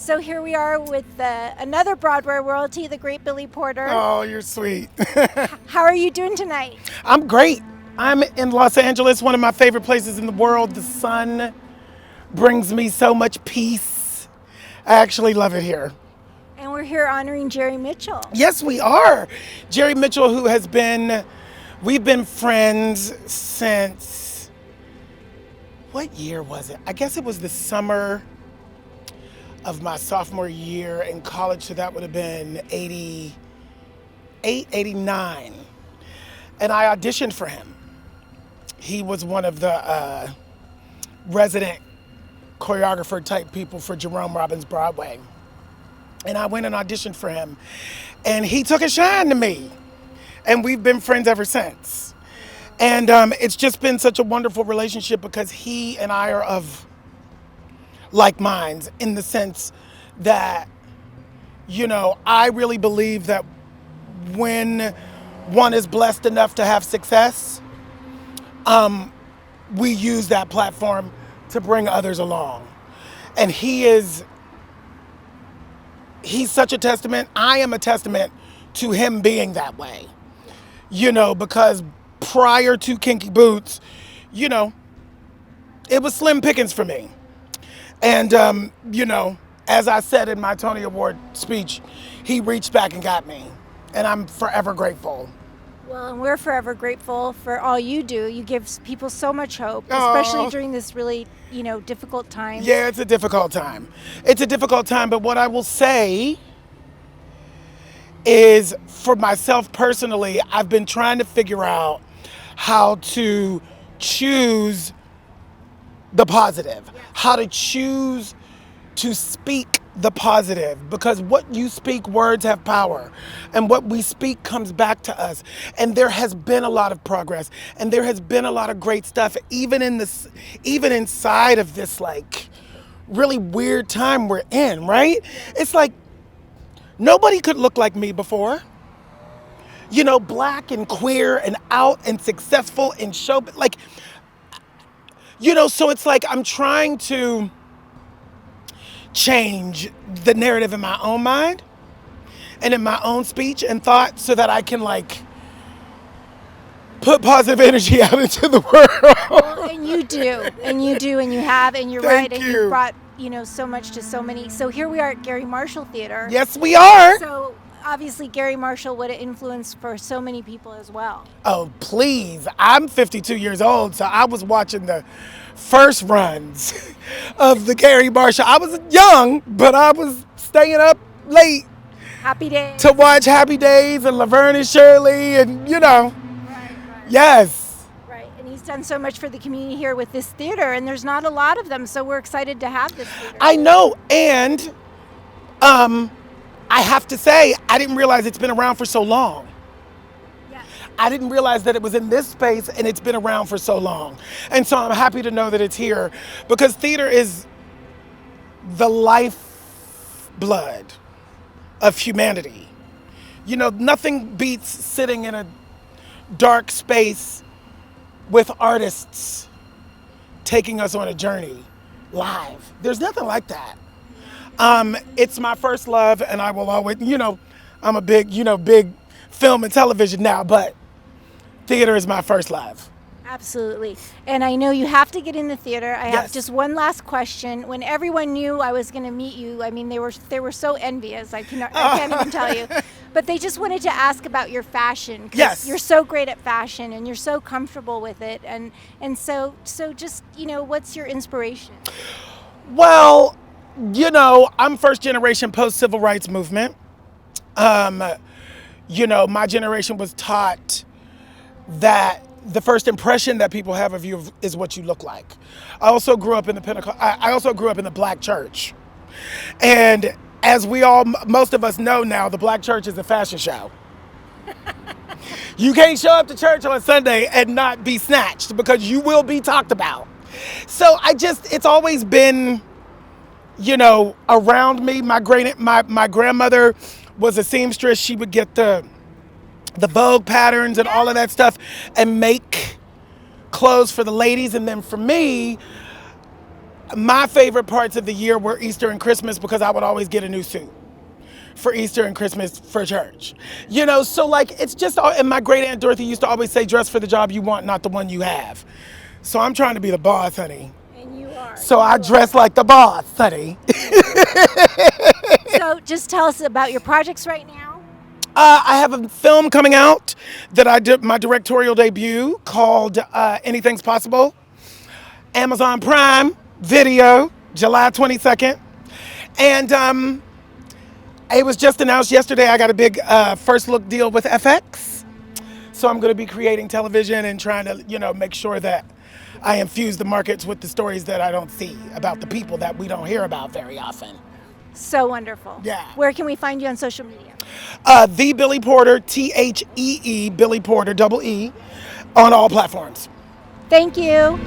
So here we are with another Broadway royalty, the great Billy Porter. Oh, you're sweet. How are you doing tonight? I'm great. I'm in Los Angeles, one of my favorite places in the world. The sun brings me so much peace. I actually love it here. And we're here honoring Jerry Mitchell. Yes, we are. Jerry Mitchell, we've been friends since, what year was it? I guess it was the summer of my sophomore year in college, so that would have been 88, 89. And I auditioned for him. He was one of the resident choreographer type people for Jerome Robbins Broadway. And I went and auditioned for him. And he took a shine to me. And we've been friends ever since. And it's just been such a wonderful relationship because he and I are of like minds in the sense that, I really believe that when one is blessed enough to have success, we use that platform to bring others along. And he's such a testament. I am a testament to him being that way, because prior to Kinky Boots, it was slim pickings for me. And, as I said in my Tony Award speech, he reached back and got me. And I'm forever grateful. Well, and we're forever grateful for all you do. You give people so much hope, especially during this really, difficult time. Yeah, it's a difficult time. It's a difficult time, but what I will say is, for myself personally, I've been trying to figure out how to choose the positive, how to choose to speak the positive, because what you speak, words have power, and what we speak comes back to us. And there has been a lot of progress, and there has been a lot of great stuff, even inside of this really weird time we're in, right? It's like nobody could look like me before. Black and queer and out and successful in show, so it's like I'm trying to change the narrative in my own mind and in my own speech and thought so that I can put positive energy out into the world. Well, and you do, and you have, and you're right, and you brought, so much to so many. So here we are at Garry Marshall Theater. Yes, we are. So obviously Garry Marshall would have influence for so many people as well. Oh, please. I'm 52 years old, so I was watching the first runs of the Garry Marshall. I was young, but I was staying up late. Happy Days. To watch Happy Days and Laverne and Shirley and, Right. Yes. Right, and he's done so much for the community here with this theater, and there's not a lot of them, so we're excited to have this theater. I know, and I have to say, I didn't realize it's been around for so long. Yeah. I didn't realize that it was in this space and it's been around for so long. And so I'm happy to know that it's here because theater is the lifeblood of humanity. Nothing beats sitting in a dark space with artists taking us on a journey live. There's nothing like that. It's my first love, and I will always, I'm a big film and television now, but theater is my first love. Absolutely. And I know you have to get in the theater. I have Yes. just one last question. When everyone knew I was going to meet you, I mean, they were so envious. I can't even tell you. But they just wanted to ask about your fashion. 'Cause Yes. you're so great at fashion, and you're so comfortable with it. And so just, what's your inspiration? Well, I'm first generation post-civil rights movement. My generation was taught that the first impression that people have of you is what you look like. I also grew up in the Black church. And as most of us know now, the Black church is a fashion show. You can't show up to church on Sunday and not be snatched because you will be talked about. So it's always been, around me. My grandmother was a seamstress. She would get the Vogue patterns and all of that stuff and make clothes for the ladies. And then for me, My favorite parts of the year were Easter and Christmas because I would always get a new suit for Easter and Christmas for church. So like it's just, and my great Aunt Dorothy used to always say, dress for the job you want, not the one you have. So I'm trying to be the boss, honey. And you are. So I dress like the boss, honey. So just tell us about your projects right now. I have a film coming out that I did my directorial debut called Anything's Possible. Amazon Prime Video, July 22nd. And it was just announced yesterday I got a big first look deal with FX. So I'm going to be creating television and trying to, make sure that I infuse the markets with the stories that I don't see about the people that we don't hear about very often. So wonderful. Yeah. Where can we find you on social media? The Billy Porter, THEE, Billy Porter, double E, on all platforms. Thank you.